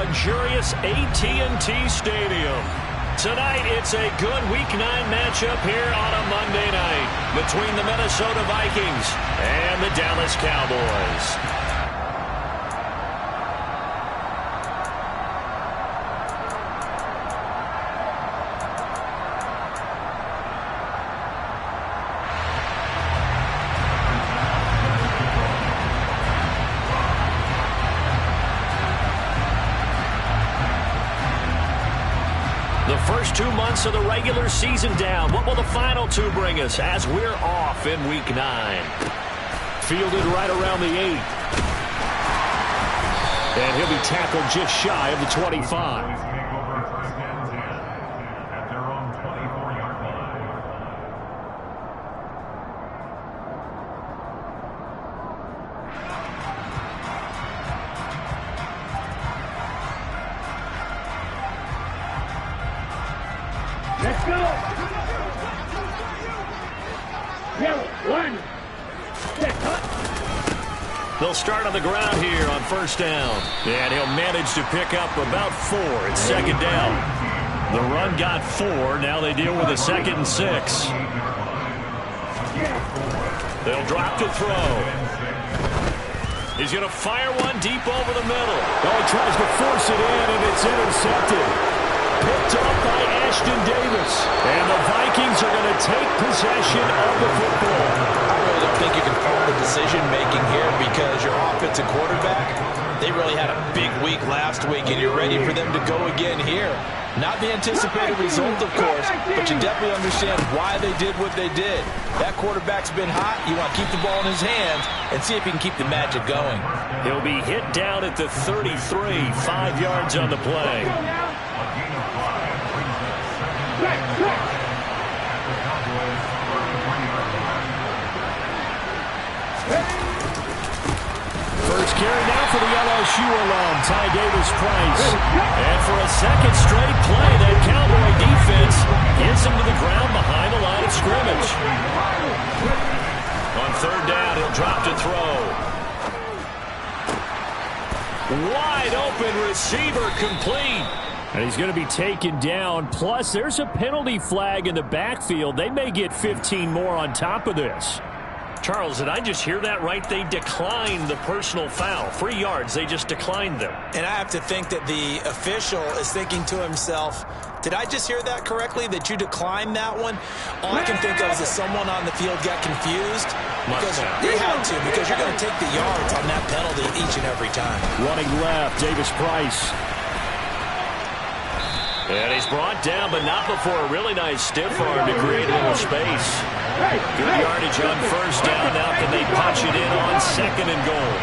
luxurious AT&T Stadium. Tonight, it's a good Week 9 matchup here on a Monday night between the Minnesota Vikings and the Dallas Cowboys. The first 2 months of the regular season down. What will the final 2 bring us as we're off in Week 9? Fielded right around the 8. And he'll be tackled just shy of the 25. Let's go! They'll start on the ground here on first down. And he'll manage to pick up about 4 at second down. The run got 4. Now they deal with a 2nd and 6. They'll drop to throw. He's going to fire one deep over the middle. Oh, he tries to force it in, and it's intercepted. Picked up by Ashton Davis. And the Vikings are going to take possession of the football. I really don't think you can fault the decision-making here because your offensive quarterback, they really had a big week last week, and you're ready for them to go again here. Not the anticipated result, of course, but you definitely understand why they did what they did. That quarterback's been hot. You want to keep the ball in his hands and see if he can keep the magic going. He'll be hit down at the 33, 5 yards on the play. First carry now for the LSU alum, Ty Davis-Price. And for a second straight play, that Cowboy defense gets him to the ground behind the line of scrimmage. On third down, he'll drop to throw. Wide open receiver complete. And he's going to be taken down. Plus, there's a penalty flag in the backfield. They may get 15 more on top of this. Charles, did I just hear that right? They declined the personal foul. 3 yards, they just declined them. And I have to think that the official is thinking to himself, did I just hear that correctly, that you declined that one? All I can think of is that someone on the field got confused. Because they had to, because you're going to take the yards on that penalty each and every time. Running left, Davis-Price. And he's brought down, but not before a really nice stiff arm to create a little space. Good yardage on first down. Now can they punch it in on 2nd and goal?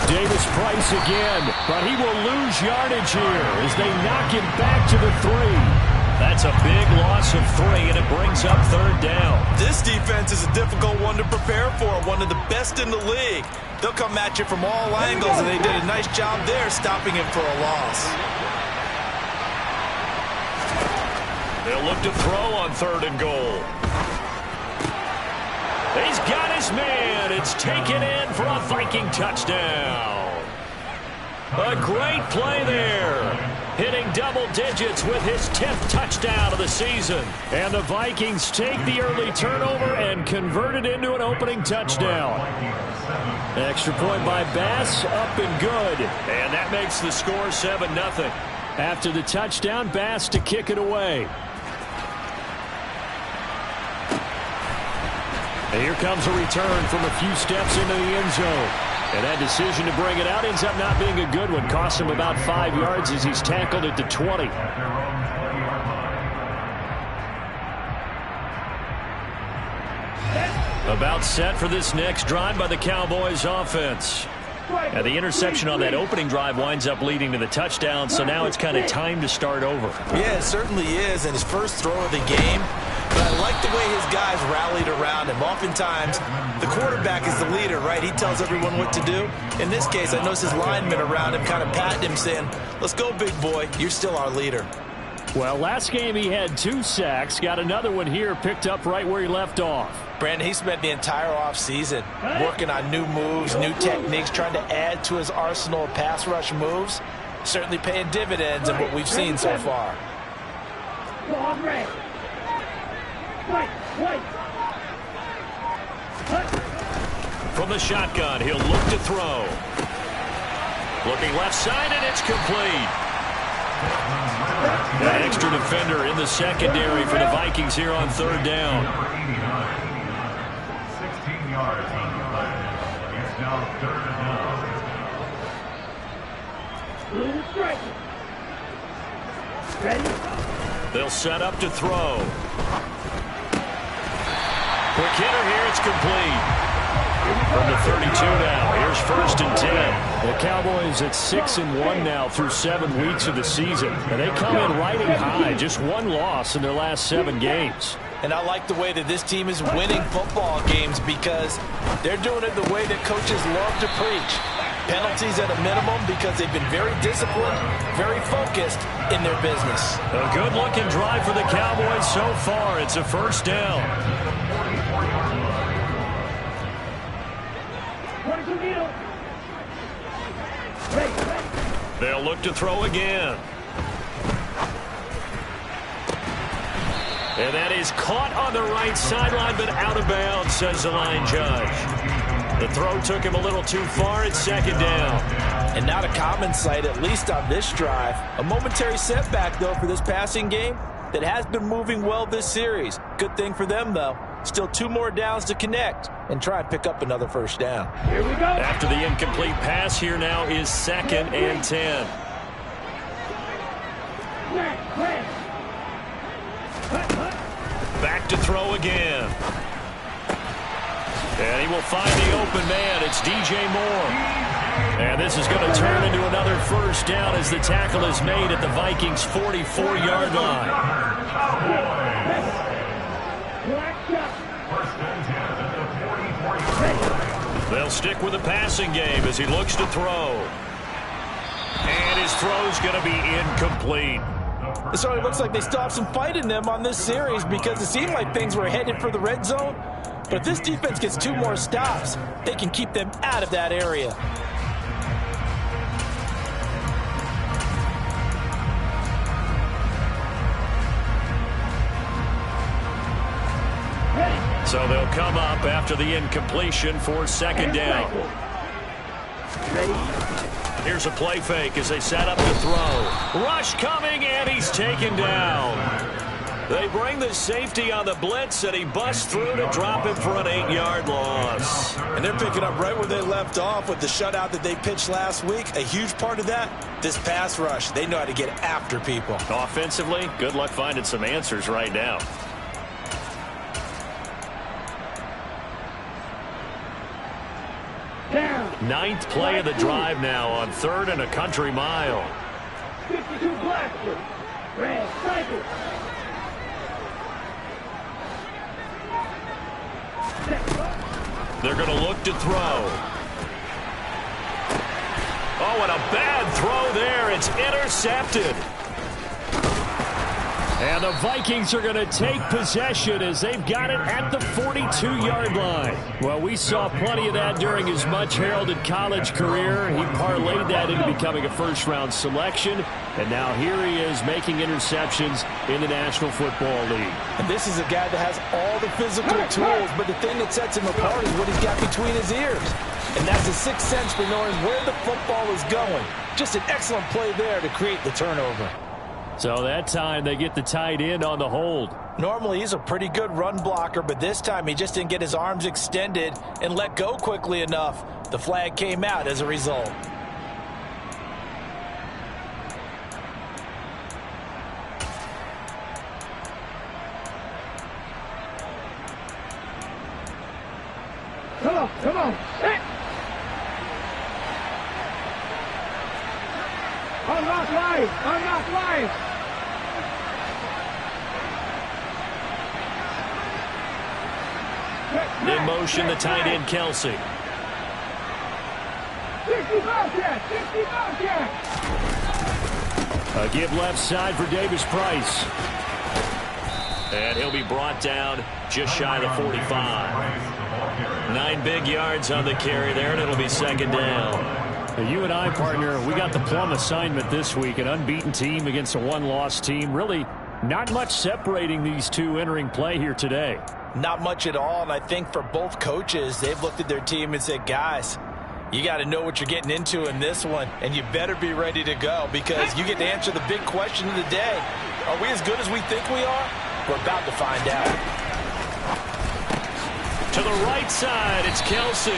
Davis-Price again, but he will lose yardage here as they knock him back to the 3. That's a big loss of 3, and it brings up third down. This defense is a difficult one to prepare for, one of the best in the league. They'll come at you from all angles, and they did a nice job there stopping him for a loss. They'll look to throw on 3rd and goal. He's got his man. It's taken in for a Viking touchdown. A great play there. Hitting double digits with his 10th touchdown of the season. And the Vikings take the early turnover and convert it into an opening touchdown. Extra point by Bass, up and good. And that makes the score 7-0. After the touchdown, Bass to kick it away. And here comes a return from a few steps into the end zone. And that decision to bring it out ends up not being a good one. Costs him about 5 yards as he's tackled at the 20. About set for this next drive by the Cowboys offense. And the interception on that opening drive winds up leading to the touchdown, so now it's kind of time to start over. Yeah, it certainly is, and his first throw of the game. But I like the way his guys rallied around him. Oftentimes, the quarterback is the leader, right? He tells everyone what to do. In this case, I noticed his linemen around him kind of patting him, saying, let's go, big boy. You're still our leader. Well, last game he had 2 sacks. Got another one here, picked up right where he left off. Brandon, he spent the entire offseason working on new moves, new techniques, trying to add to his arsenal of pass rush moves. Certainly paying dividends in what we've seen so far. From the shotgun, he'll look to throw. Looking left side, and it's complete. An extra defender in the secondary for the Vikings here on 3rd down. 16 yards on the play. It's now 3rd down. They'll set up to throw. Quick hitter here, it's complete. From the 32 now, here's 1st and 10. The Cowboys at 6-1 now through 7 weeks of the season. And they come in riding high, just 1 loss in their last 7 games. And I like the way that this team is winning football games because they're doing it the way that coaches love to preach. Penalties at a minimum because they've been very disciplined, very focused in their business. A good-looking drive for the Cowboys so far. It's a 1st down. They'll look to throw again. And that is caught on the right sideline, but out of bounds, says the line judge. The throw took him a little too far. It's 2nd down. And not a common sight, at least on this drive. A momentary setback, though, for this passing game that has been moving well this series. Good thing for them, though. Still 2 more downs to connect and try and pick up another 1st down. Here we go. After the incomplete pass, here now is 2nd and 10. Back to throw again. And he will find the open man. It's DJ Moore. And this is going to turn into another 1st down as the tackle is made at the Vikings' 44-yard line. They'll stick with the passing game as he looks to throw. And his throw's going to be incomplete. So it looks like they still have some fight in them on this series because it seemed like things were headed for the red zone. But if this defense gets 2 more stops, they can keep them out of that area. So they'll come up after the incompletion for 2nd down. Here's a play fake as they set up to throw. Rush coming, and he's taken down. They bring the safety on the blitz, and he busts through to drop him for an 8-yard loss. And they're picking up right where they left off with the shutout that they pitched last week. A huge part of that, this pass rush. They know how to get after people. Offensively, good luck finding some answers right now. Down. 9th play of the drive now on 3rd and a country mile. 52 Blackford. Red cycle. They're going to look to throw. Oh, and a bad throw there. It's intercepted. And the Vikings are going to take possession as they've got it at the 42-yard line. Well, we saw plenty of that during his much-heralded college career. He parlayed that into becoming a first-round selection. And now here he is making interceptions in the National Football League. And this is a guy that has all the physical tools, but the thing that sets him apart is what he's got between his ears. And that's a sixth sense for knowing where the football is going. Just an excellent play there to create the turnover. So that time they get the tight end on the hold. Normally he's a pretty good run blocker, but this time he just didn't get his arms extended and let go quickly enough. The flag came out as a result. Come on, come on. Unlock life, unlock life. In motion, the tight end, Kelsey. 60 Bobcat, 60 Bobcat. A give left side for Davis Price. And he'll be brought down just shy of the 45. 9 big yards on the carry there, and it'll be second down. You and I, partner, we got the plum assignment this week. An unbeaten team against a one-loss team. Really not much separating these two entering play here today. Not much at all, and I think for both coaches, they've looked at their team and said, guys, you got to know what you're getting into in this one, and you better be ready to go because you get to answer the big question of the day. Are we as good as we think we are? We're about to find out. To the right side, it's Kelsey.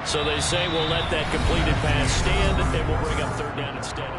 So they say we'll let that completed pass stand, and we'll bring up third down instead.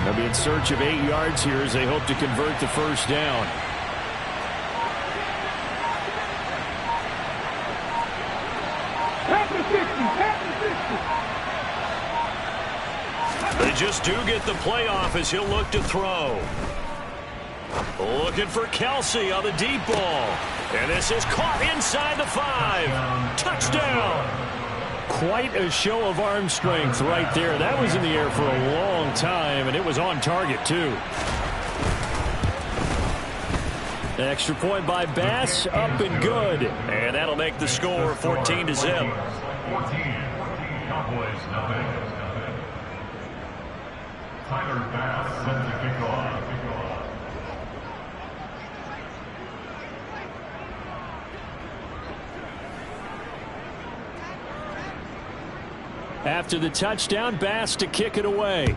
They'll be in search of 8 yards here as they hope to convert the first down. They just do get the play off as he'll look to throw. Looking for Kelsey on the deep ball. And this is caught inside the 5. Touchdown. Quite a show of arm strength right there. That was in the air for a long time, and it was on target, too. Extra point by Bass, up and good. And that'll make the score 14-0. 14. Cowboys, nothing. Tyler Bass set to kick off. After the touchdown, Bass to kick it away.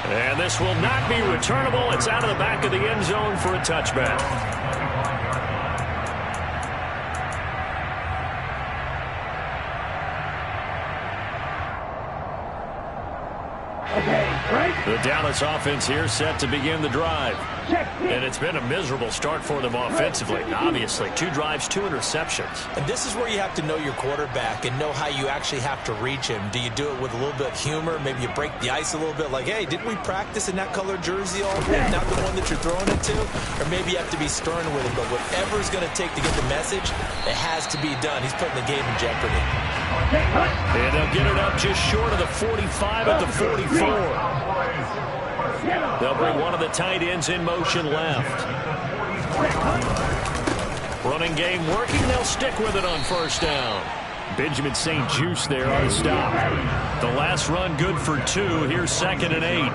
And this will not be returnable. It's out of the back of the end zone for a touchback. The Dallas offense here set to begin the drive. And it's been a miserable start for them offensively. Obviously, 2 drives, 2 interceptions. And this is where you have to know your quarterback and know how you actually have to reach him. Do you do it with a little bit of humor? Maybe you break the ice a little bit like, hey, didn't we practice in that colored jersey all day? Not the one that you're throwing it to? Or maybe you have to be stern with him. But whatever it's going to take to get the message, it has to be done. He's putting the game in jeopardy. And they'll get it up just short of the 45 at the 44. They'll bring one of the tight ends in motion left. Running game working. They'll stick with it on first down. Benjamin St-Juste there on the stop. The last run good for 2. Here's 2nd and 8.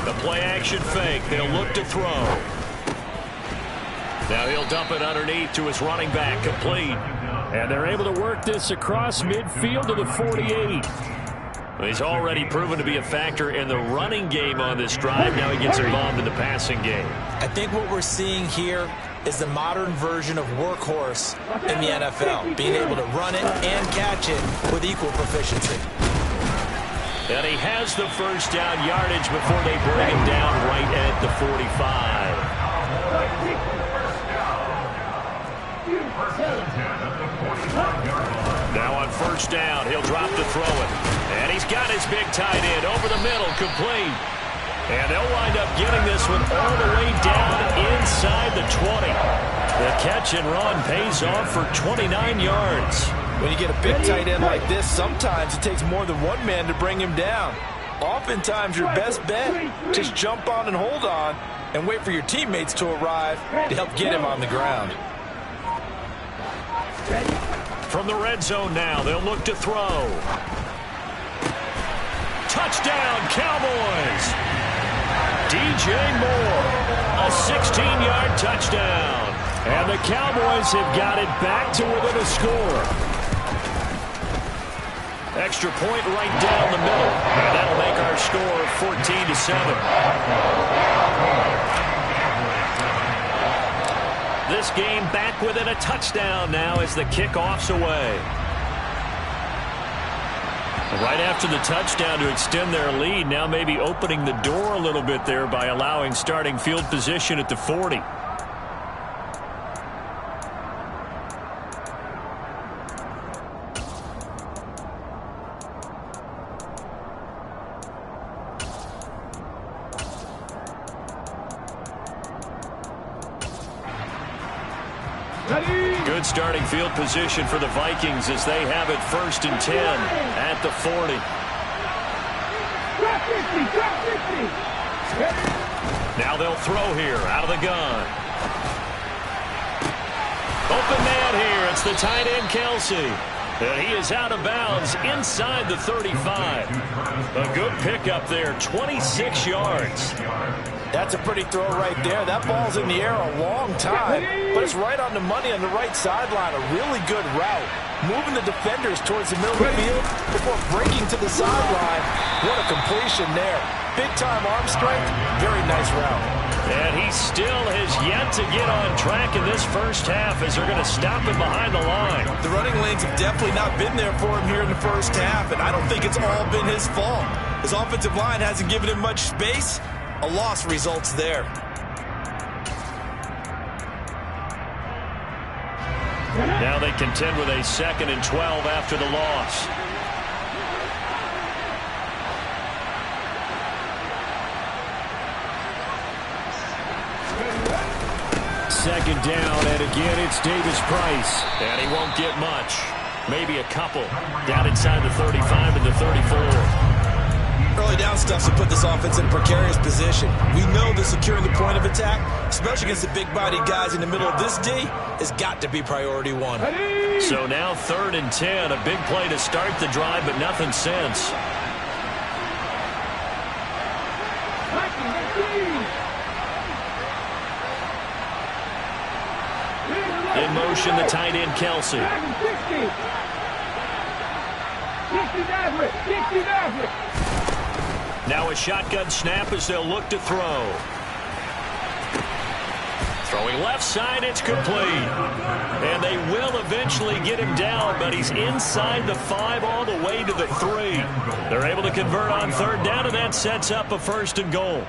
The play action fake. They'll look to throw. Now he'll dump it underneath to his running back. Complete. And they're able to work this across midfield to the 48. He's already proven to be a factor in the running game on this drive. Now he gets involved in the passing game. I think what we're seeing here is the modern version of workhorse in the NFL, being able to run it and catch it with equal proficiency. And he has the first down yardage before they bring him down right at the 45. Now on first down, he'll drop to throw it. And he's got his big tight end over the middle, complete. And they'll wind up getting this one all the way down inside the 20. The catch and run pays off for 29 yards. When you get a big tight end like this, sometimes it takes more than one man to bring him down. Oftentimes, your best bet, just jump on and hold on and wait for your teammates to arrive to help get him on the ground. From the red zone now, they'll look to throw. Touchdown, Cowboys! DJ Moore, a 16-yard touchdown. And the Cowboys have got it back to within a score. Extra point right down the middle. And that'll make our score 14-7. This game back within a touchdown now as the kickoff's away. Right after the touchdown to extend their lead, now maybe opening the door a little bit there by allowing starting field position at the 40. Good starting field position for the Vikings as they have it 1st and 10 at the 40. Now they'll throw here out of the gun. Open man here. It's the tight end, Kelce. And he is out of bounds inside the 35. A good pickup there, 26 yards. That's a pretty throw right there. That ball's in the air a long time, but it's right on the money on the right sideline. A really good route. Moving the defenders towards the middle of the field before breaking to the sideline. What a completion there. Big-time arm strength. Very nice route. And he still has yet to get on track in this first half as they're going to stop him behind the line. The running lanes have definitely not been there for him here in the first half, and I don't think it's all been his fault. His offensive line hasn't given him much space. A loss results there. Now they contend with a 2nd and 12 after the loss. Second down, and again it's Davis Price. And he won't get much. Maybe a couple. Down inside the 35 and the 34. Early down stuff to put this offense in a precarious position. We know that securing the point of attack, especially against the big-bodied guys in the middle of this D, has got to be priority one. So now 3rd and 10. A big play to start the drive, but nothing since. In motion, the tight end, Kelce. Now a shotgun snap as they'll look to throw. Throwing left side, it's complete. And they will eventually get him down, but he's inside the 5 all the way to the 3. They're able to convert on 3rd down, and that sets up a 1st and goal.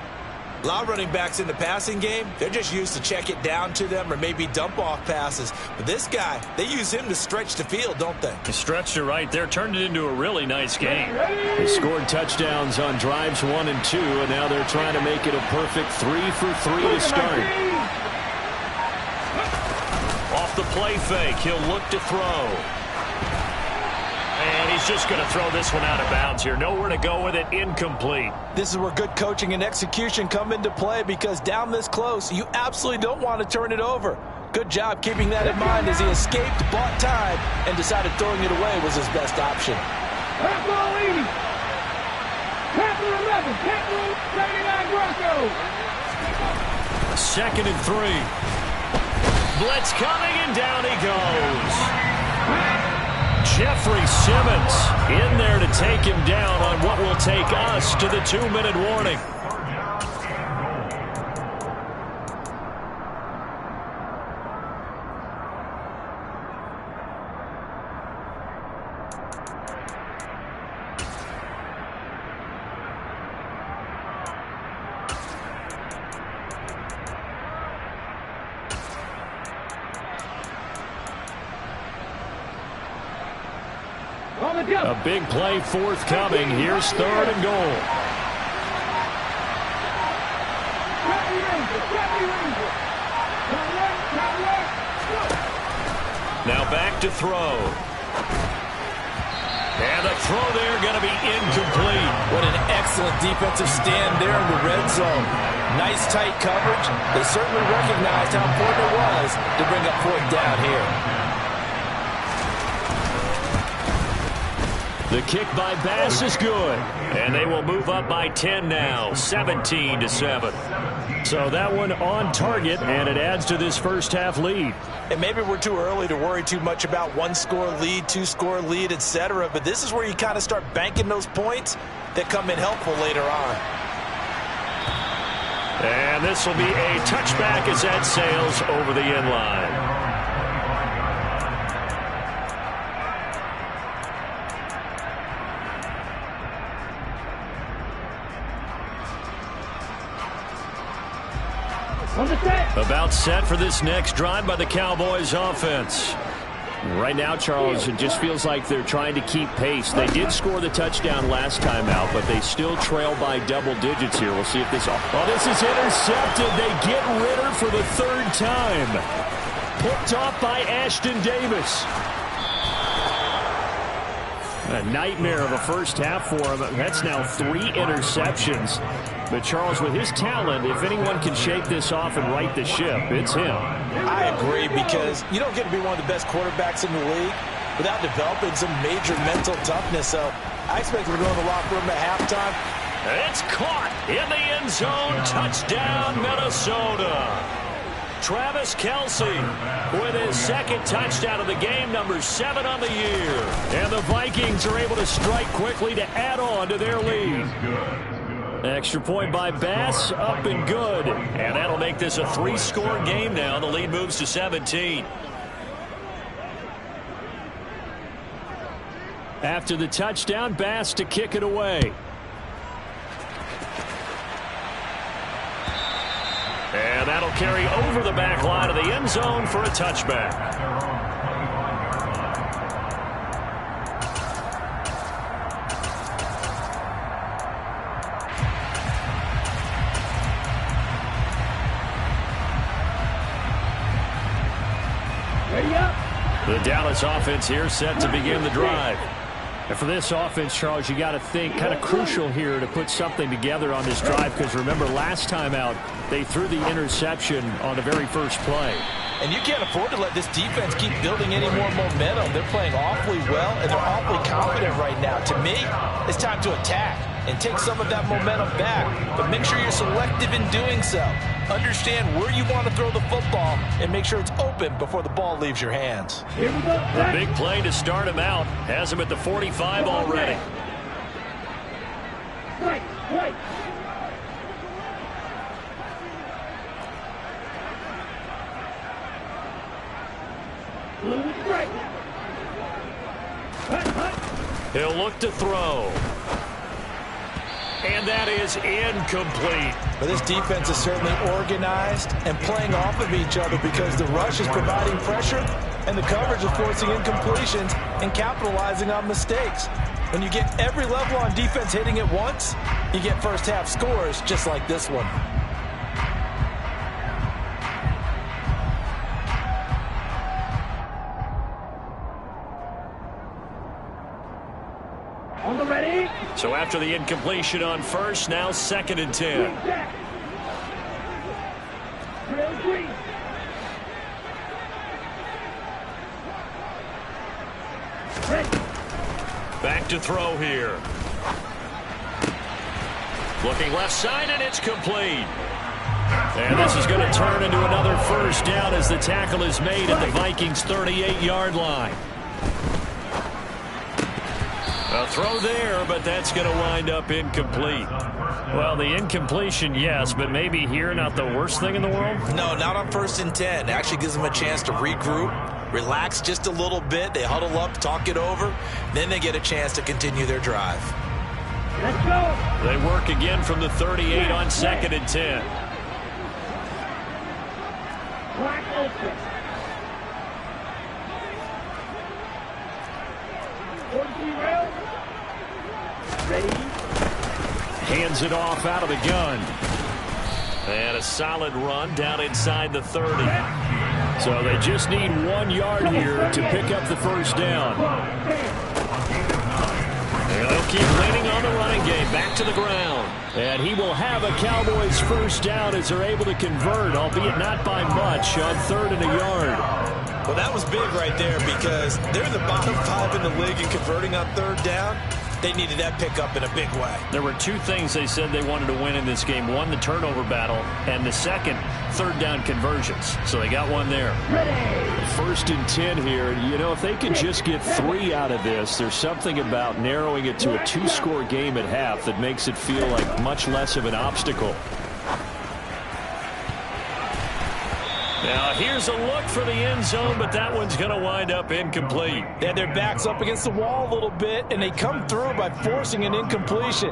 A lot of running backs in the passing game, they're just used to check it down to them or maybe dump off passes. But this guy, they use him to stretch the field, don't they? He stretched it right there, turned it into a really nice game. They scored touchdowns on drives 1 and 2, and now they're trying to make it a perfect 3 for 3 to start. Off the play fake, he'll look to throw. And he's just going to throw this one out of bounds here. Nowhere to go with it, incomplete. This is where good coaching and execution come into play because down this close, you absolutely don't want to turn it over. Good job keeping that in mind as he escaped, bought time, and decided throwing it away was his best option. Second and 3. Blitz coming, and down he goes. Jeffrey Simmons in there to take him down on what will take us to the 2-minute warning. A big play forthcoming. Here's 3rd and goal. Now back to throw. And the throw there going to be incomplete. What an excellent defensive stand there in the red zone. Nice tight coverage. They certainly recognized how important it was to bring up 4th down here. The kick by Bass is good. And they will move up by 10 now, 17-7. So that one on target, and it adds to this first half lead. And maybe we're too early to worry too much about 1-score lead, 2-score lead, etc. But this is where you kind of start banking those points that come in helpful later on. And this will be a touchback as that sails over the end line. About set for this next drive by the Cowboys offense. Right now, Charles, it just feels like they're trying to keep pace. They did score the touchdown last time out, but they still trail by double digits here. We'll see if this... Oh, this is intercepted. They get Ritter for the third time. Picked off by Ashton Davis. A nightmare of a first half for him. That's now 3 interceptions. But Charles, with his talent, if anyone can shake this off and right the ship, it's him. I agree, because you don't get to be one of the best quarterbacks in the league without developing some major mental toughness. So I expect him to go in the locker room at halftime. It's caught in the end zone. Touchdown, Minnesota. Travis Kelce with his second touchdown of the game, number 7 on the year. And the Vikings are able to strike quickly to add on to their lead. Extra point by Bass, up and good. And that'll make this a 3-score game now. The lead moves to 17. After the touchdown, Bass to kick it away. And that'll carry over the back line of the end zone for a touchback. The Dallas offense here set to begin the drive. And for this offense, Charles, you got to think kind of crucial here to put something together on this drive, because remember last time out they threw the interception on the very first play. And you can't afford to let this defense keep building any more momentum. They're playing awfully well, and they're awfully confident right now. To me, it's time to attack and take some of that momentum back, but make sure you're selective in doing so. Understand where you want to throw the football and make sure it's open before the ball leaves your hands. The big play to start him out has him at the 45 already. He'll look to throw. And that is incomplete. But this defense is certainly organized and playing off of each other, because the rush is providing pressure and the coverage is forcing incompletions and capitalizing on mistakes. When you get every level on defense hitting at once, you get first half scores just like this one. So after the incompletion on first, now 2nd and 10. Back to throw here. Looking left side, and it's complete. And this is going to turn into another first down as the tackle is made at the Vikings' 38-yard line. A throw there, but that's going to wind up incomplete. Well, the incompletion, yes, but maybe here not the worst thing in the world? No, not on 1st and 10. It actually gives them a chance to regroup, relax just a little bit. They huddle up, talk it over. Then they get a chance to continue their drive. Let's go. They work again from the 38 on 2nd and 10. Hands it off out of the gun. And a solid run down inside the 30. So they just need 1 yard here to pick up the first down. And they'll keep leaning on the running game. Back to the ground. And he will have a Cowboys first down as they're able to convert, albeit not by much, on 3rd and a yard. Well, that was big right there, because they're the bottom 5 in the league in converting on 3rd down. They needed that pickup in a big way. There were 2 things they said they wanted to win in this game. One, the turnover battle, and the second, 3rd down conversions. So they got one there. Ready. 1st and 10 here. You know, if they could just get 3 out of this, there's something about narrowing it to a 2-score game at half that makes it feel like much less of an obstacle. Now here's a look for the end zone, but that one's going to wind up incomplete. They had their backs up against the wall a little bit, and they come through by forcing an incompletion.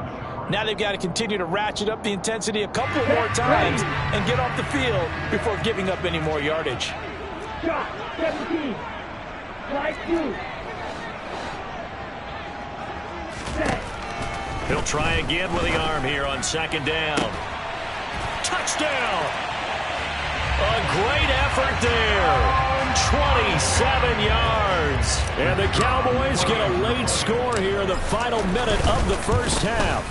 Now they've got to continue to ratchet up the intensity a couple more times and get off the field before giving up any more yardage. Shot, 17. Slide 2. Set. He'll try again with the arm here on second down. Touchdown! A great effort there. 27 yards. And the Cowboys get a late score here in the final minute of the first half.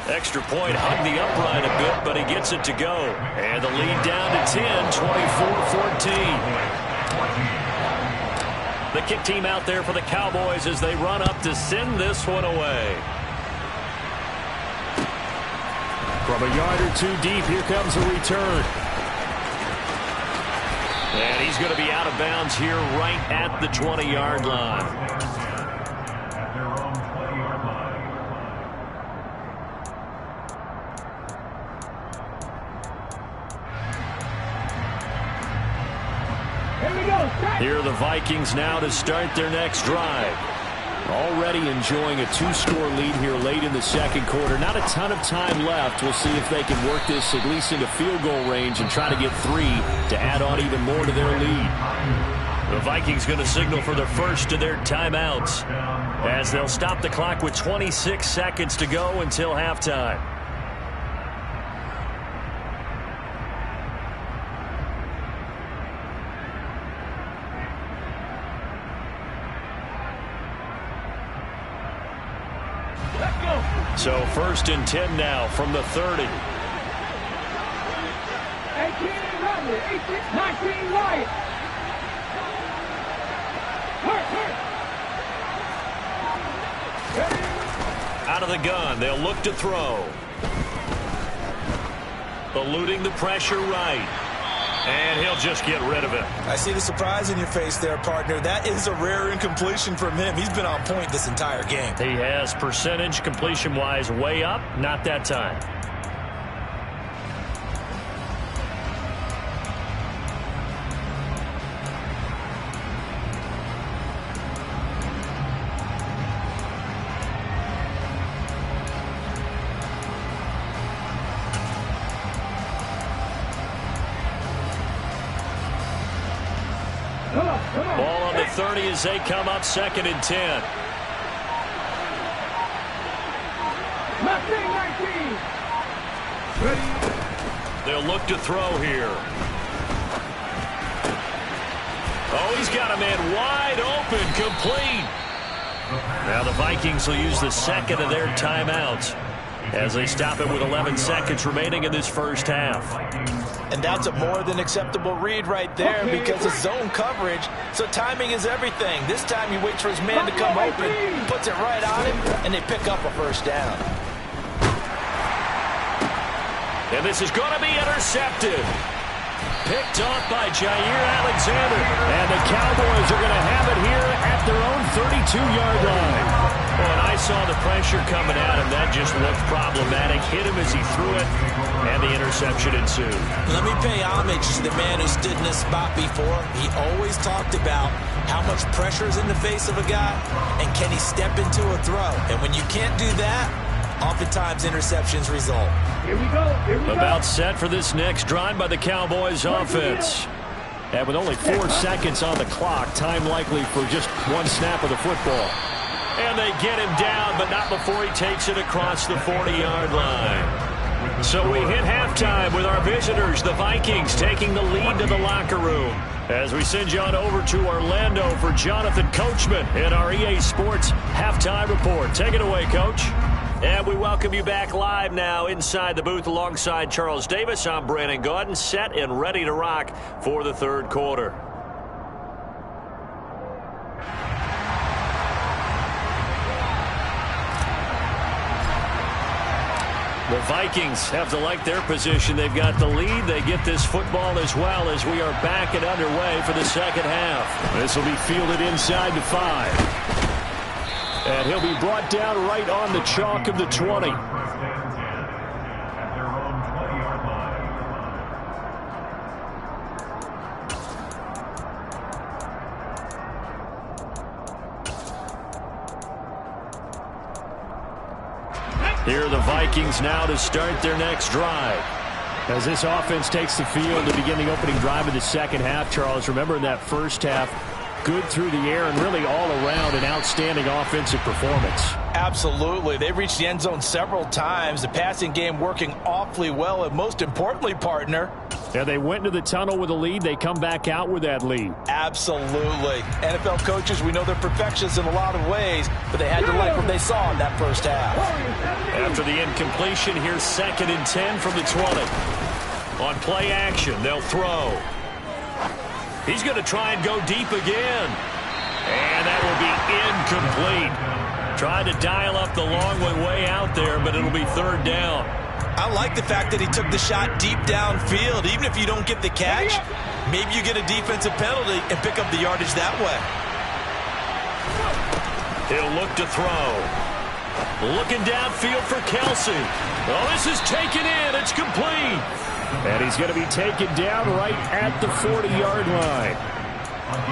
Extra point hugged the upright a bit, but he gets it to go. And the lead down to 10, 24-14. The kick team out there for the Cowboys as they run up to send this one away. From a yard or two deep, here comes a return. And he's going to be out of bounds here right at the 20-yard line. At their own 20-yard line. Here we go. Set. Here are the Vikings now to start their next drive. Already enjoying a 2-score lead here late in the second quarter. Not a ton of time left. We'll see if they can work this at least into field goal range and try to get 3 to add on even more to their lead. The Vikings going to signal for the first of their timeouts as they'll stop the clock with 26 seconds to go until halftime. So first and 10 now from the 30. 18 Rodney, 19 Wyatt. Out of the gun, they'll look to throw. Eluding the pressure right. And he'll just get rid of it. I see the surprise in your face there, partner. That is a rare incompletion from him. He's been on point this entire game. He has percentage completion-wise way up, not that time. Ball on the 30 as they come up second and 10. 19. They'll look to throw here. Oh, he's got a man wide open, complete. Now the Vikings will use the second of their timeouts as they stop it with 11 seconds remaining in this first half. And that's a more than acceptable read right there because it's zone coverage, so timing is everything. This time he waits for his man to come open, puts it right on him, and they pick up a first down. And this is going to be intercepted. Picked off by Jair Alexander. And the Cowboys are going to have it here at their own 32-yard line. Well, and I saw the pressure coming at him. That just looked problematic. Hit him as he threw it, and the interception ensued. Let me pay homage to the man who stood in this spot before. He always talked about how much pressure is in the face of a guy, and can he step into a throw. And when you can't do that, oftentimes interceptions result. Here we go. About set for this next drive by the Cowboys offense. And with only 4 seconds on the clock, time likely for just one snap of the football. And they get him down, but not before he takes it across the 40-yard line. So we hit halftime with our visitors, the Vikings, taking the lead to the locker room. As we send you on over to Orlando for Jonathan Coachman in our EA Sports Halftime Report. Take it away, Coach. And we welcome you back live now inside the booth alongside Charles Davis. I'm Brandon Gaudin, set and ready to rock for the third quarter. The Vikings have to like their position. They've got the lead. They get this football as well as we are back and underway for the second half. This will be fielded inside the 5. And he'll be brought down right on the chalk of the 20. At their own 20-yard line. Here are the Vikings now to start their next drive. As this offense takes the field to begin the opening drive of the second half, Charles, remember in that first half, good through the air and really all around an outstanding offensive performance. Absolutely. They've reached the end zone several times. The passing game working awfully well, and most importantly, partner, Yeah, they went into the tunnel with a lead. They come back out with that lead. absolutely. NFL coaches, we know they're perfectionists in a lot of ways, but they had to like what they saw in that first half. After the incompletion, here's 2nd and 10 from the 20. On play action, they'll throw. He's going to try and go deep again. And that will be incomplete. Tried to dial up the long way out there, but it'll be 3rd down. I like the fact that he took the shot deep downfield. Even if you don't get the catch, maybe you get a defensive penalty and pick up the yardage that way. He'll look to throw. Looking downfield for Kelsey. Oh, this is taken in. It's complete. And he's going to be taken down right at the 40-yard line.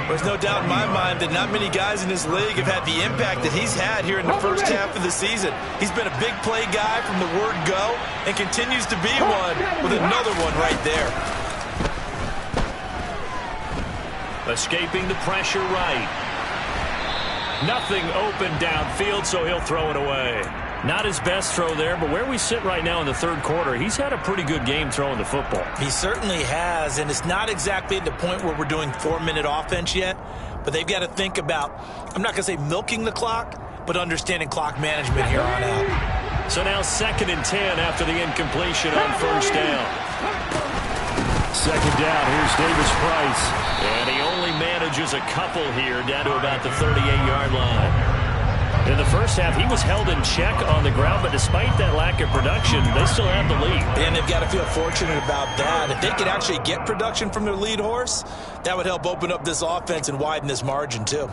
There's no doubt in my mind that not many guys in this league have had the impact that he's had here in the first half of the season. He's been a big play guy from the word go and continues to be one with another one right there. Escaping the pressure right. Nothing open downfield, so he'll throw it away. Not his best throw there, but where we sit right now in the 3rd quarter, he's had a pretty good game throwing the football. He certainly has, and it's not exactly at the point where we're doing 4-minute offense yet, but they've got to think about, I'm not going to say milking the clock, but understanding clock management here on out. So now 2nd and 10 after the incompletion on 1st down. 2nd down, here's Davis Price. And he only manages a couple here down to about the 38-yard line. In the first half, he was held in check on the ground, but despite that lack of production, they still have the lead. And they've got to feel fortunate about that. If they could actually get production from their lead horse, that would help open up this offense and widen this margin too.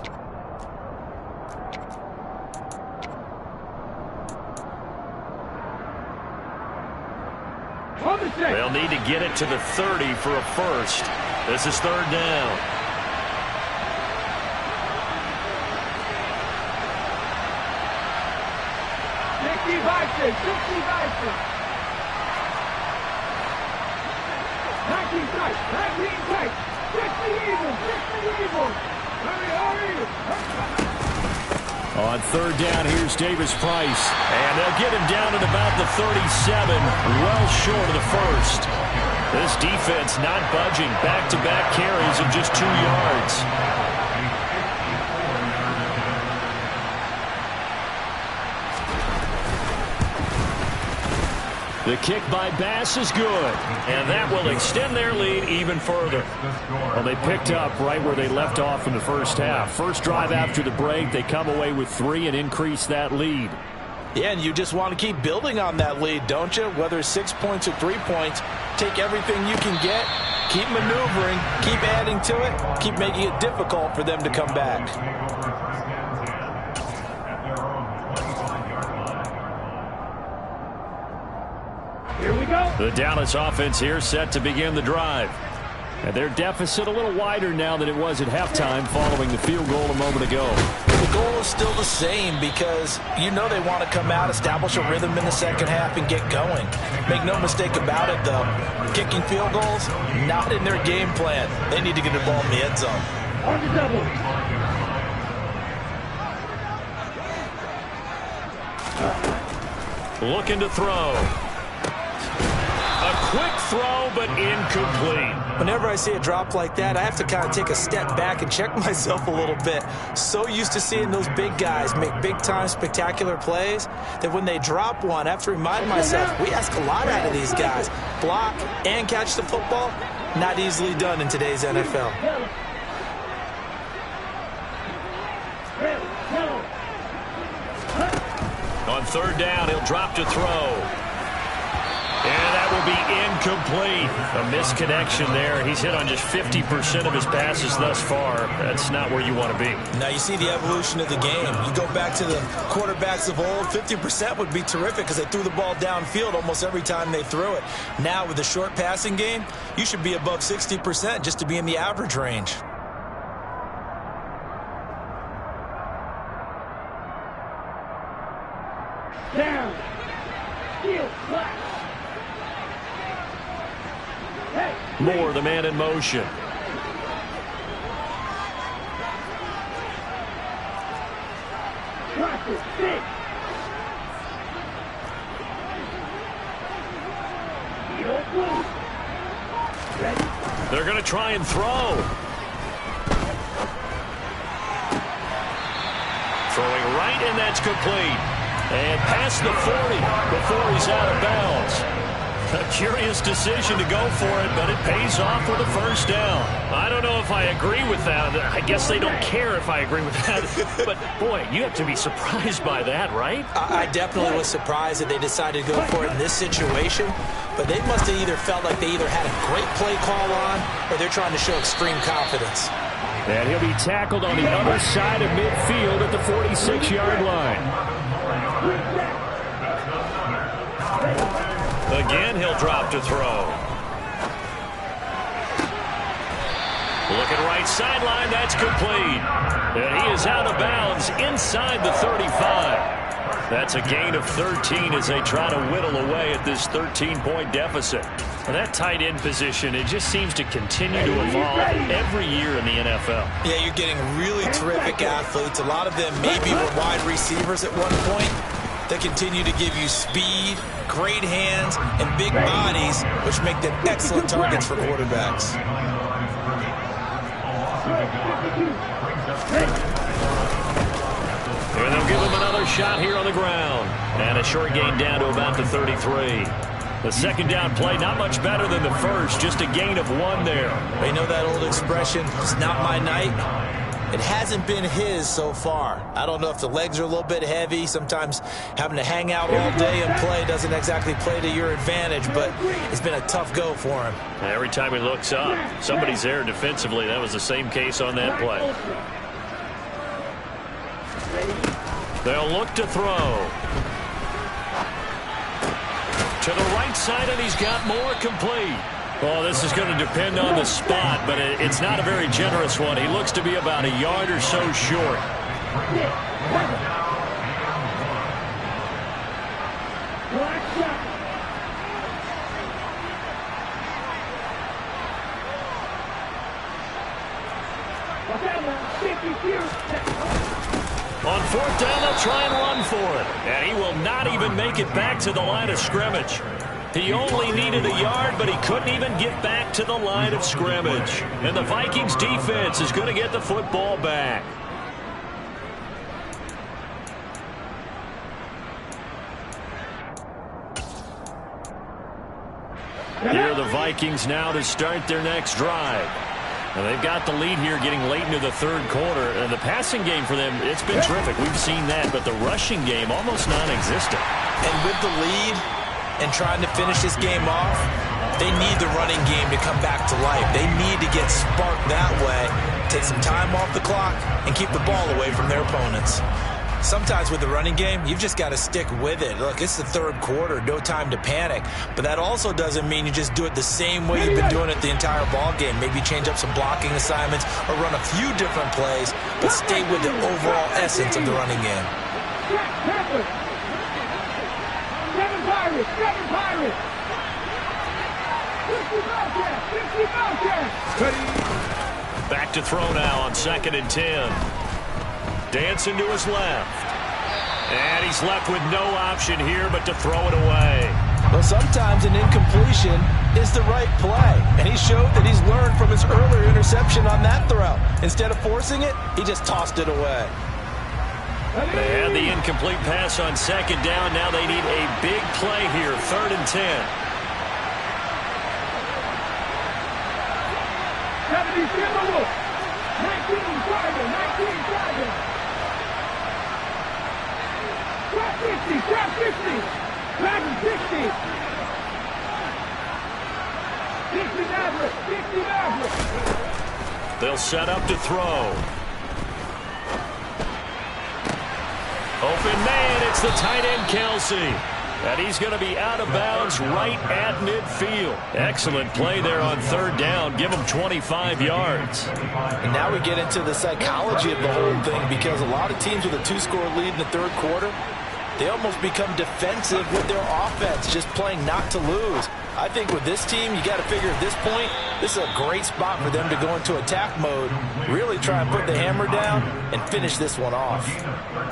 They'll need to get it to the 30 for a first. This is 3rd down. On 3rd down, here's Davis Price. And they'll get him down at about the 37, well short of the first. This defense not budging. Back-to-back carries of just 2 yards. The kick by Bass is good, and that will extend their lead even further. Well, they picked up right where they left off in the first half. First drive after the break, they come away with 3 and increase that lead. Yeah, and you just want to keep building on that lead, don't you? Whether it's 6 points or 3 points, take everything you can get, keep maneuvering, keep adding to it, keep making it difficult for them to come back. Here we go. The Dallas offense here set to begin the drive. And their deficit a little wider now than it was at halftime following the field goal a moment ago. The goal is still the same because you know they want to come out, establish a rhythm in the second half, and get going. Make no mistake about it, though. Kicking field goals, not in their game plan. They need to get the ball in the end zone. On the double. Looking to throw. A quick throw, but incomplete. Whenever I see a drop like that, I have to kind of take a step back and check myself a little bit. So used to seeing those big guys make big-time spectacular plays that when they drop one, I have to remind myself, we ask a lot out of these guys. Block and catch the football, not easily done in today's NFL. On 3rd down, he'll drop to throw. And that will be incomplete. A misconnection there. He's hit on just 50% of his passes thus far. That's not where you want to be. Now you see the evolution of the game. You go back to the quarterbacks of old, 50% would be terrific because they threw the ball downfield almost every time they threw it. Now with the short passing game, you should be above 60% just to be in the average range. Down. Moore, the man in motion. They're going to try and throw. Throwing right, and that's complete. And past the 40 before he's out of bounds. A curious decision to go for it, but it pays off with a first down. I don't know if I agree with that. I guess they don't care if I agree with that. But, boy, you have to be surprised by that, right? I definitely was surprised that they decided to go for it in this situation. But they must have either felt like they either had a great play call on or they're trying to show extreme confidence. And he'll be tackled on the other side of midfield at the 46-yard line. Again, he'll drop to throw. Looking right sideline, that's complete. And he is out of bounds inside the 35. That's a gain of 13 as they try to whittle away at this 13-point deficit. And that tight end position, it just seems to continue to evolve every year in the NFL. Yeah, you're getting really terrific athletes. A lot of them maybe were wide receivers at one point. They continue to give you speed, great hands, and big bodies, which make them excellent targets for quarterbacks. And they'll give him another shot here on the ground. And a short gain down to about the 33. The second down play, not much better than the first, just a gain of 1 there. You know that old expression, it's not my night? It hasn't been his so far. I don't know if the legs are a little bit heavy. Sometimes having to hang out all day and play doesn't exactly play to your advantage, but it's been a tough go for him. Every time he looks up, somebody's there defensively. That was the same case on that play. They'll look to throw. To the right side, and he's got Moore complete. Oh, this is going to depend on the spot, but it's not a very generous one. He looks to be about a yard or so short. On fourth down, they'll try and run for it. And he will not even make it back to the line of scrimmage. He only needed a yard, but he couldn't even get back to the line of scrimmage. And the Vikings defense is going to get the football back. Here are the Vikings now to start their next drive. And they've got the lead here getting late into the third quarter. And the passing game for them, it's been terrific. We've seen that. But the rushing game, almost non-existent. And with the lead and trying to finish this game off, they need the running game to come back to life. They need to get sparked that way, take some time off the clock, and keep the ball away from their opponents. Sometimes with the running game, you've just got to stick with it. Look, it's the third quarter, no time to panic. But that also doesn't mean you just do it the same way you've been doing it the entire ball game. Maybe change up some blocking assignments or run a few different plays, but stay with the overall essence of the running game. Seven Pirates! Back to throw now on 2nd and 10. Dancing to his left. And he's left with no option here but to throw it away. Well, sometimes an incompletion is the right play. And he showed that he's learned from his earlier interception on that throw. Instead of forcing it, he just tossed it away. They had the incomplete pass on 2nd down. Now they need a big play here, 3rd and 10. 19 Tiger. Trap 50. 60 Maverick. They'll set up to throw. Open man, it's the tight end Kelsey. And he's going to be out of bounds right at midfield. Excellent play there on 3rd down. Give him 25 yards. And now we get into the psychology of the whole thing, because a lot of teams with a 2-score lead in the third quarter, they almost become defensive with their offense, just playing not to lose. I think with this team, you got to figure at this point, this is a great spot for them to go into attack mode, really try and put the hammer down and finish this one off.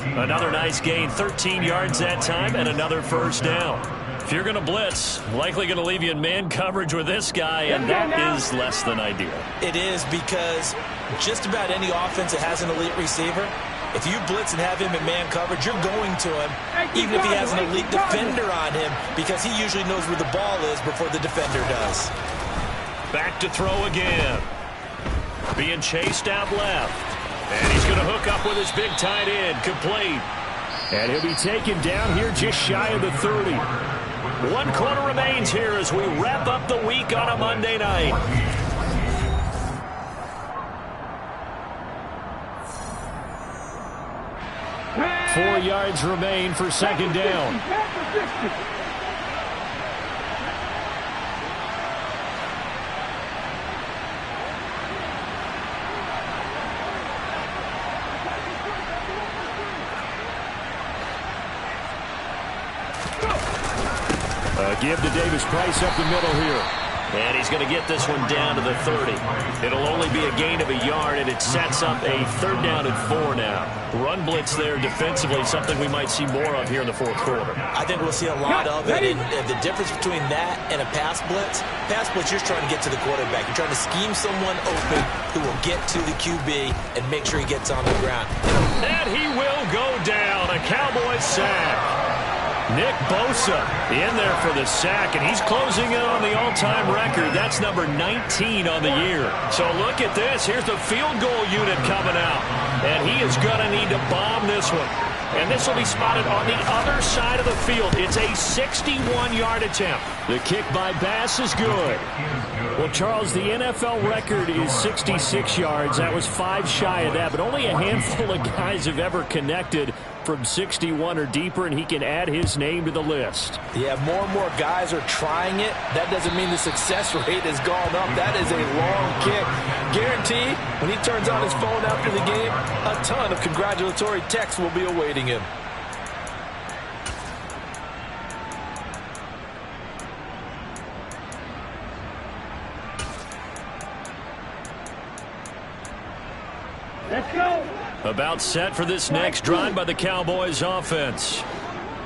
Another nice gain, 13 yards that time, and another first down. If you're going to blitz, likely going to leave you in man coverage with this guy, and that is less than ideal. It is, because just about any offense that has an elite receiver, if you blitz and have him in man coverage, you're going to him, even if he has an elite defender on him, because he usually knows where the ball is before the defender does. Back to throw again. Being chased out left. And he's going to hook up with his big tight end, complete. And he'll be taken down here just shy of the 30. 1 quarter remains here as we wrap up the week on a Monday night. Four yards remain for second down. Give to Davis-Price up the middle here. And he's going to get this one down to the 30. It'll only be a gain of a yard, and it sets up a 3rd down and 4 now. Run blitz there defensively, something we might see more of here in the 4th quarter. I think we'll see a lot of it. And the difference between that and a pass blitz, you're trying to get to the quarterback. You're trying to scheme someone open who will get to the QB and make sure he gets on the ground. And he will go down. A Cowboys sack. Nick Bosa in there for the sack, and he's closing in on the all-time record. That's number 19 on the year. So look at this. Here's the field goal unit coming out, and he is going to need to bomb this one. And this will be spotted on the other side of the field. It's a 61-yard attempt. The kick by Bass is good. Well, Charles, the NFL record is 66 yards. That was 5 shy of that, but only a handful of guys have ever connected from 61 or deeper, and he can add his name to the list. Yeah, more and more guys are trying it. That doesn't mean the success rate has gone up. That is a long kick. Guaranteed, when he turns on his phone after the game, a ton of congratulatory texts will be awaiting him. Let's go. About set for this next drive by the Cowboys offense.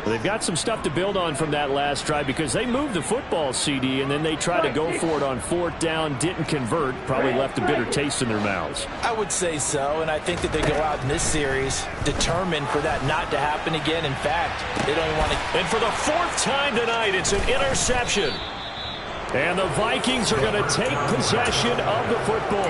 They've got some stuff to build on from that last drive because they moved the football, CD, and then they tried to go for it on 4th down, didn't convert, probably left a bitter taste in their mouths. I would say so, and I think that they go out in this series determined for that not to happen again. In fact, they don't want to. And for the 4th time tonight, it's an interception. And the Vikings are going to take possession of the football.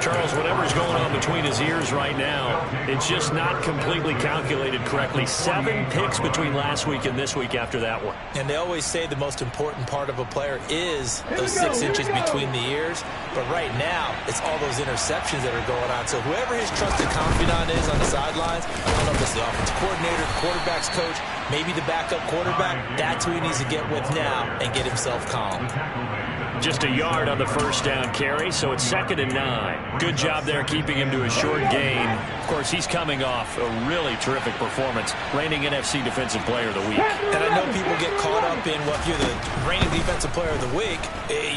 Charles, whatever's going on between his ears right now, it's just not completely calculated correctly. 7 picks between last week and this week after that one. And they always say the most important part of a player is those 6 inches between the ears. But right now, it's all those interceptions that are going on. So whoever his trusted confidant is on the sidelines, I don't know if it's the offensive coordinator, quarterback's coach, maybe the backup quarterback, that's who he needs to get with now and get himself calm. Just a yard on the 1st down carry, so it's 2nd and 9. Good job there keeping him to a short gain. Of course, he's coming off a really terrific performance, reigning NFC Defensive Player of the Week. And I know people get caught up in, well, if you're the reigning Defensive Player of the Week,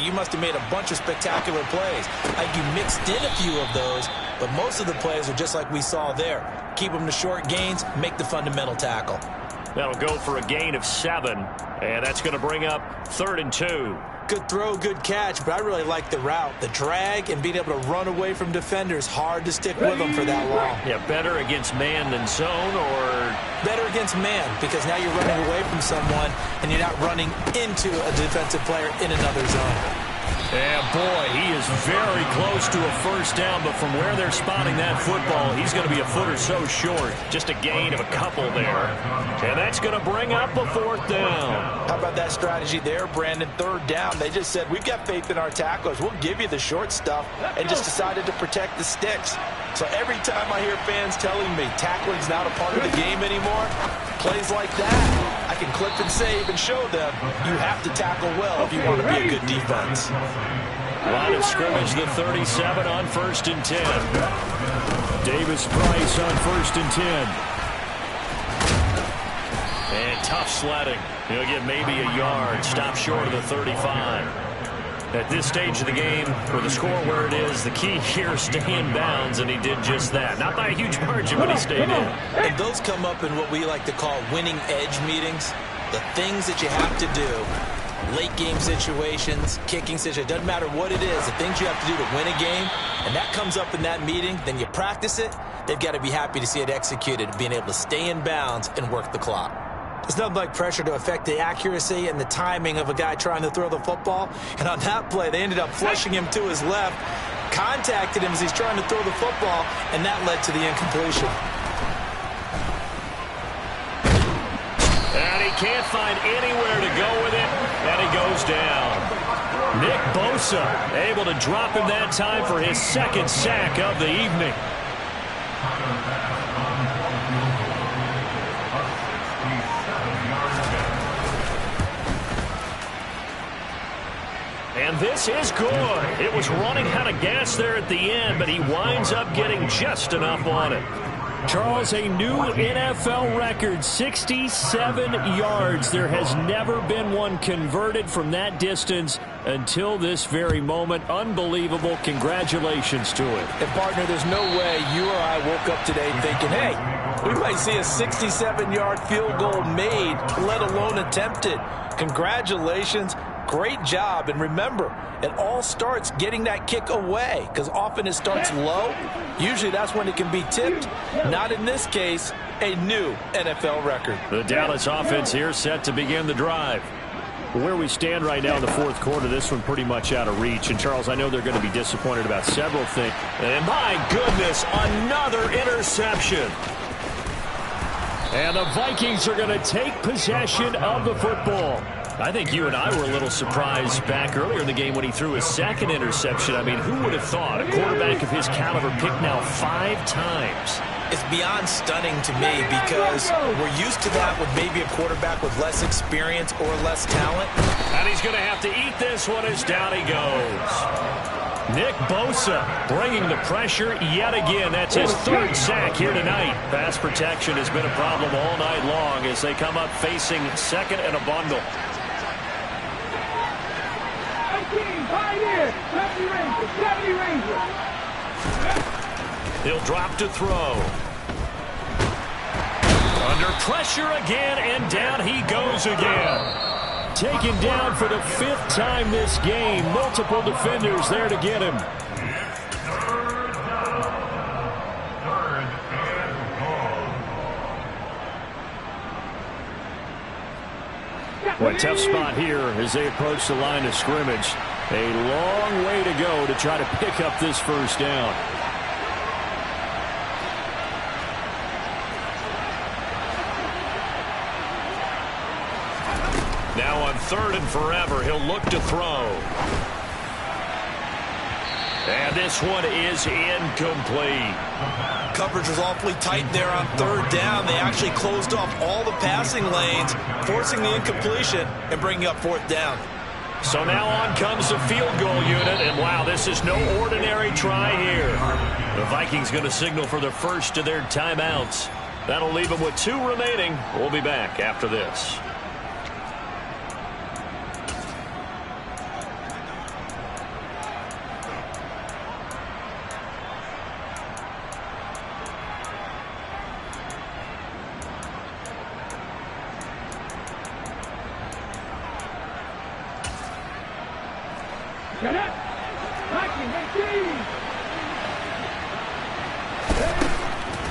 you must have made a bunch of spectacular plays. Like you mixed in a few of those, but most of the plays are just like we saw there. Keep them to short gains, make the fundamental tackle. That'll go for a gain of 7, and that's going to bring up 3rd and 2. Good throw, good catch, but I really like the route. The drag and being able to run away from defenders, hard to stick with them for that long. Yeah, better against man than zone, or better against man, because now you're running away from someone and you're not running into a defensive player in another zone. Yeah, boy, he is very close to a 1st down, but from where they're spotting that football, he's going to be a foot or so short. Just a gain of a couple there. And that's going to bring up a 4th down. How about that strategy there, Brandon? 3rd down. They just said, we've got faith in our tacklers. We'll give you the short stuff, and just decided to protect the sticks. So every time I hear fans telling me tackling's not a part of the game anymore, plays like that, I can clip and save and show them you have to tackle well if you want to be a good defense. Line of scrimmage, the 37 on 1st and 10. Davis-Price on 1st and 10. tough sledding. He'll get maybe a yard, stop short of the 35. At this stage of the game, with the score where it is, the key here is stay in bounds, and he did just that. Not by a huge margin, but he stayed in. And those come up in what we like to call winning edge meetings. The things that you have to do, late game situations, kicking situations, doesn't matter what it is, the things you have to do to win a game, and that comes up in that meeting, then you practice it, they've got to be happy to see it executed, being able to stay in bounds and work the clock. There's nothing like pressure to affect the accuracy and the timing of a guy trying to throw the football. And on that play, they ended up flushing him to his left, contacted him as he's trying to throw the football, and that led to the incompletion. And he can't find anywhere to go with it, and he goes down. Nick Bosa able to drop him that time for his second sack of the evening. And this is good. It was running out of gas there at the end, but he winds up getting just enough on it. Charles, a new NFL record, 67 yards. There has never been one converted from that distance until this very moment. Unbelievable. Congratulations to him. And, partner, there's no way you or I woke up today thinking, hey, we might see a 67-yard field goal made, let alone attempted. Congratulations. Great job. And remember, it all starts getting that kick away, because often it starts low. Usually that's when it can be tipped. Not in this case, a new NFL record. The Dallas offense here set to begin the drive. Where we stand right now in the fourth quarter, this one pretty much out of reach. And, Charles, I know they're going to be disappointed about several things. And, my goodness, another interception. And the Vikings are going to take possession of the football. I think you and I were a little surprised back earlier in the game when he threw his second interception. I mean, who would have thought a quarterback of his caliber picked now 5 times? It's beyond stunning to me, because we're used to that with maybe a quarterback with less experience or less talent. And he's going to have to eat this one as down he goes. Nick Bosa bringing the pressure yet again. That's his 3rd sack here tonight. Pass protection has been a problem all night long as they come up facing second and a bundle. He'll drop to throw. Under pressure again, and down he goes again. Taken down for the 5th time this game. Multiple defenders there to get him. Well, a tough spot here as they approach the line of scrimmage. A long way to go to try to pick up this first down. Now on 3rd and forever, he'll look to throw. And this one is incomplete. Coverage was awfully tight there on 3rd down. They actually closed off all the passing lanes, forcing the incompletion and bringing up 4th down. So now on comes the field goal unit, and wow, this is no ordinary try here. The Vikings going to signal for the first of their timeouts. That'll leave them with 2 remaining. We'll be back after this.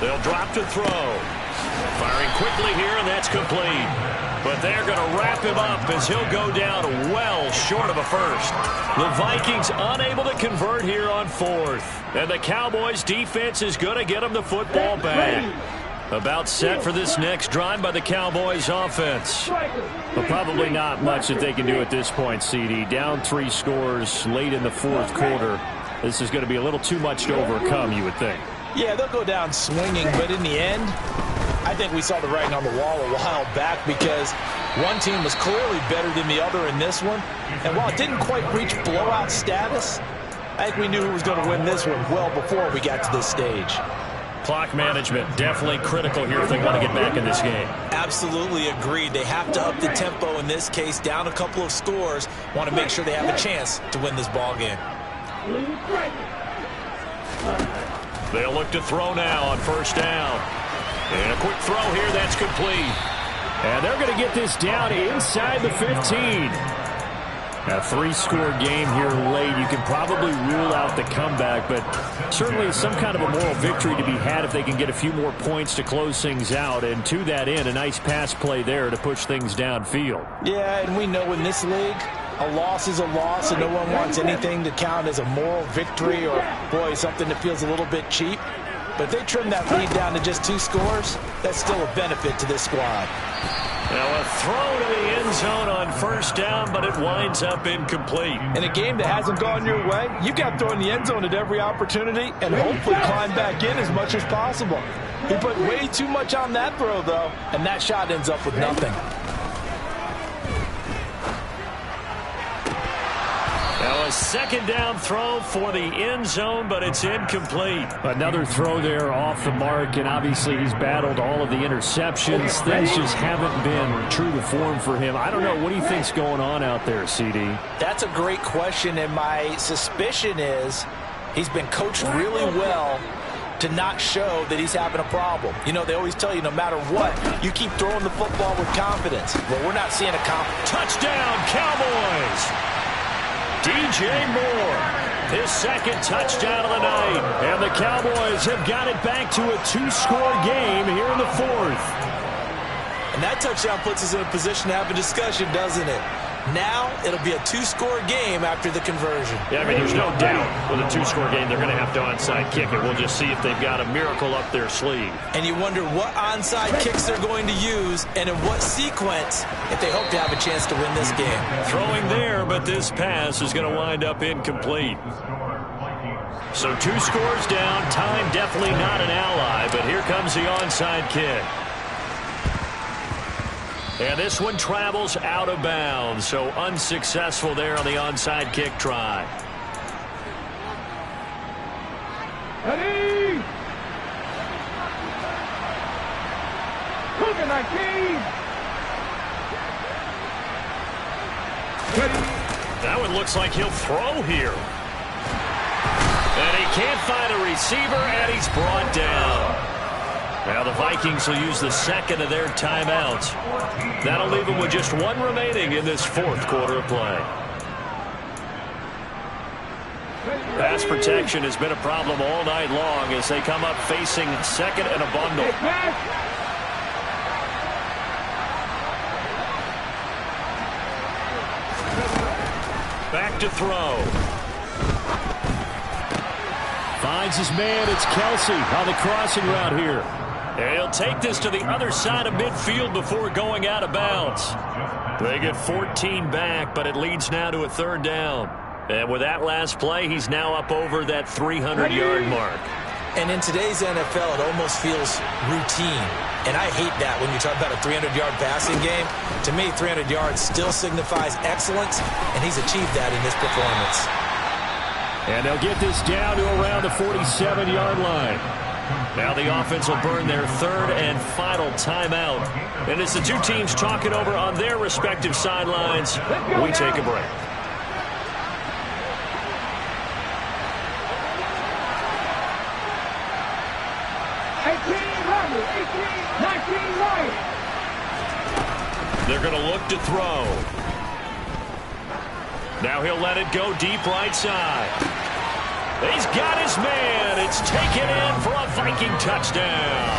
They'll drop to throw. Firing quickly here, and that's complete. But they're going to wrap him up as he'll go down well short of a first. The Vikings unable to convert here on 4th. And the Cowboys defense is going to get them the football back. About set for this next drive by the Cowboys offense. Well, probably not much that they can do at this point, CD. Down 3 scores late in the fourth quarter. This is going to be a little too much to overcome, you would think. Yeah, they'll go down swinging, but in the end, I think we saw the writing on the wall a while back, because one team was clearly better than the other in this one. And while it didn't quite reach blowout status, I think we knew who was going to win this one well before we got to this stage. Clock management definitely critical here if they want to get back in this game. Absolutely agreed. They have to up the tempo in this case, down a couple of scores. Want to make sure they have a chance to win this ball game. They'll look to throw now on first down. And a quick throw here, that's complete. And they're going to get this down inside the 15. A 3-score game here late. You can probably rule out the comeback, but certainly some kind of a moral victory to be had if they can get a few more points to close things out. And to that end, a nice pass play there to push things downfield. Yeah, and we know in this league, a loss is a loss, and no one wants anything to count as a moral victory or, boy, something that feels a little bit cheap. But if they trim that lead down to just 2 scores, that's still a benefit to this squad. Now a throw to the end zone on first down, but it winds up incomplete. In a game that hasn't gone your way, you've got to throw in the end zone at every opportunity and hopefully climb back in as much as possible. He put way too much on that throw, though, and that shot ends up with nothing. Now a second down throw for the end zone, but it's incomplete. Another throw there off the mark, and obviously he's battled all of the interceptions. Things just haven't been true to form for him. I don't know. What do you think's going on out there, CD? That's a great question, and my suspicion is he's been coached really well to not show that he's having a problem. You know, they always tell you no matter what, you keep throwing the football with confidence. Well, we're not seeing a touchdown, Cowboys! DJ Moore, his second touchdown of the night. And the Cowboys have got it back to a 2-score game here in the 4th. And that touchdown puts us in a position to have a discussion, doesn't it? Now it'll be a 2-score game after the conversion. Yeah, I mean, there's no doubt with a 2-score game they're going to have to onside kick it. We'll just see if they've got a miracle up their sleeve. And you wonder what onside kicks they're going to use and in what sequence if they hope to have a chance to win this game. Throwing there, but this pass is going to wind up incomplete. So 2 scores down. Time definitely not an ally, but here comes the onside kick. And this one travels out of bounds, so unsuccessful there on the onside kick try. Ready? Cooking like That one looks like he'll throw here. And he can't find a receiver, and he's brought down. Now the Vikings will use the second of their timeouts. That'll leave them with just 1 remaining in this 4th quarter of play. Pass protection has been a problem all night long as they come up facing second and a bundle. Back to throw. Finds his man. It's Kelsey on the crossing route here. And he'll take this to the other side of midfield before going out of bounds. They get 14 back, but it leads now to a 3rd down. And with that last play, he's now up over that 300-yard mark. And in today's NFL, it almost feels routine. And I hate that when you talk about a 300-yard passing game. To me, 300 yards still signifies excellence, and he's achieved that in this performance. And they'll get this down to around the 47-yard line. Now the offense will burn their 3rd and final timeout. And as the two teams talk it over on their respective sidelines, we take a break. They're going to look to throw. Now he'll let it go deep right side. He's got his man. It's taken in for a Viking touchdown.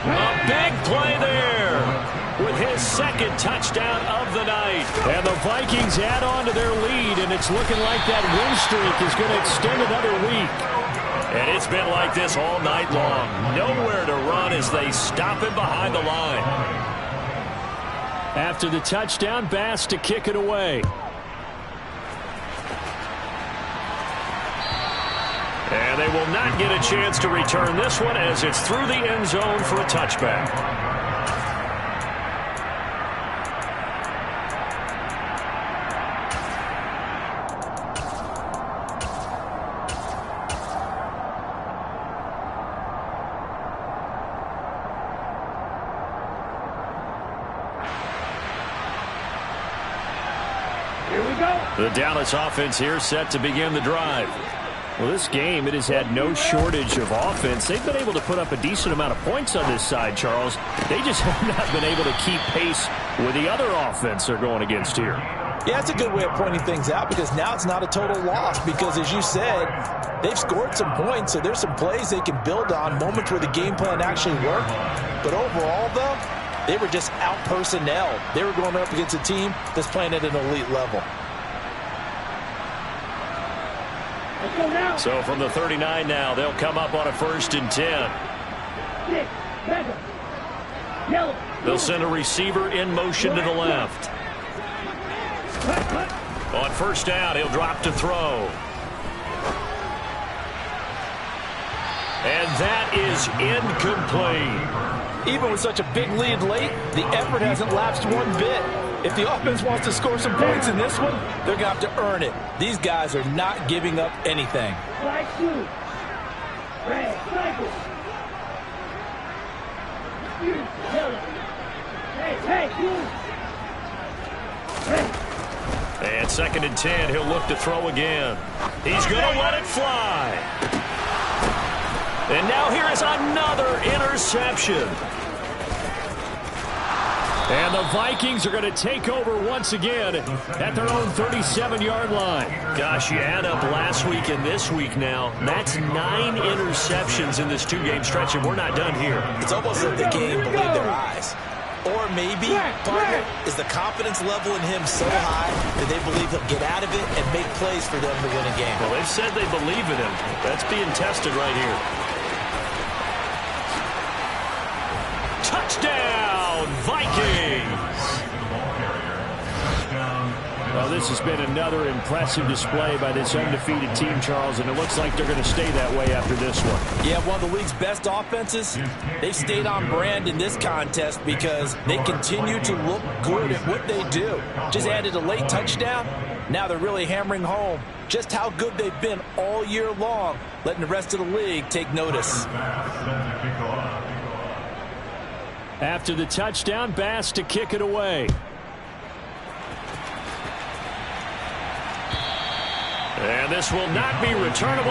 A big play there with his 2nd touchdown of the night. And the Vikings add on to their lead, and it's looking like that win streak is going to extend another week. And it's been like this all night long. Nowhere to run as they stop him behind the line. After the touchdown, Bass to kick it away. And they will not get a chance to return this one as it's through the end zone for a touchback. The Dallas offense here set to begin the drive. Well, this game, it has had no shortage of offense. They've been able to put up a decent amount of points on this side, Charles. They just have not been able to keep pace with the other offense they're going against here. Yeah, it's a good way of pointing things out because now it's not a total loss because, as you said, they've scored some points, so there's some plays they can build on, moments where the game plan actually worked. But overall, though, they were just out-personnel. They were going up against a team that's playing at an elite level. So from the 39 now, they'll come up on a 1st and 10. They'll send a receiver in motion to the left. On 1st down, he'll drop to throw. And that is incomplete. Even with such a big lead late, the effort hasn't lapsed one bit. If the offense wants to score some points in this one, they're going to have to earn it. These guys are not giving up anything. And 2nd and 10, he'll look to throw again. He's going to let it fly. And now here is another interception. And the Vikings are going to take over once again at their own 37-yard line. Gosh, you add up last week and this week now. That's 9 interceptions in this 2-game stretch, and we're not done here. It's almost like the game believed their eyes. Or maybe, partner, is the confidence level in him so high that they believe he'll get out of it and make plays for them to win a game. Well, they've said they believe in him. That's being tested right here. Touchdown, Vikings! Well, this has been another impressive display by this undefeated team, Charles, and it looks like they're going to stay that way after this one. Yeah, one of the league's best offenses. They've stayed on brand in this contest because they continue to look good at what they do. Just added a late touchdown. Now they're really hammering home just how good they've been all year long, letting the rest of the league take notice. After the touchdown, Bass to kick it away. And this will not be returnable.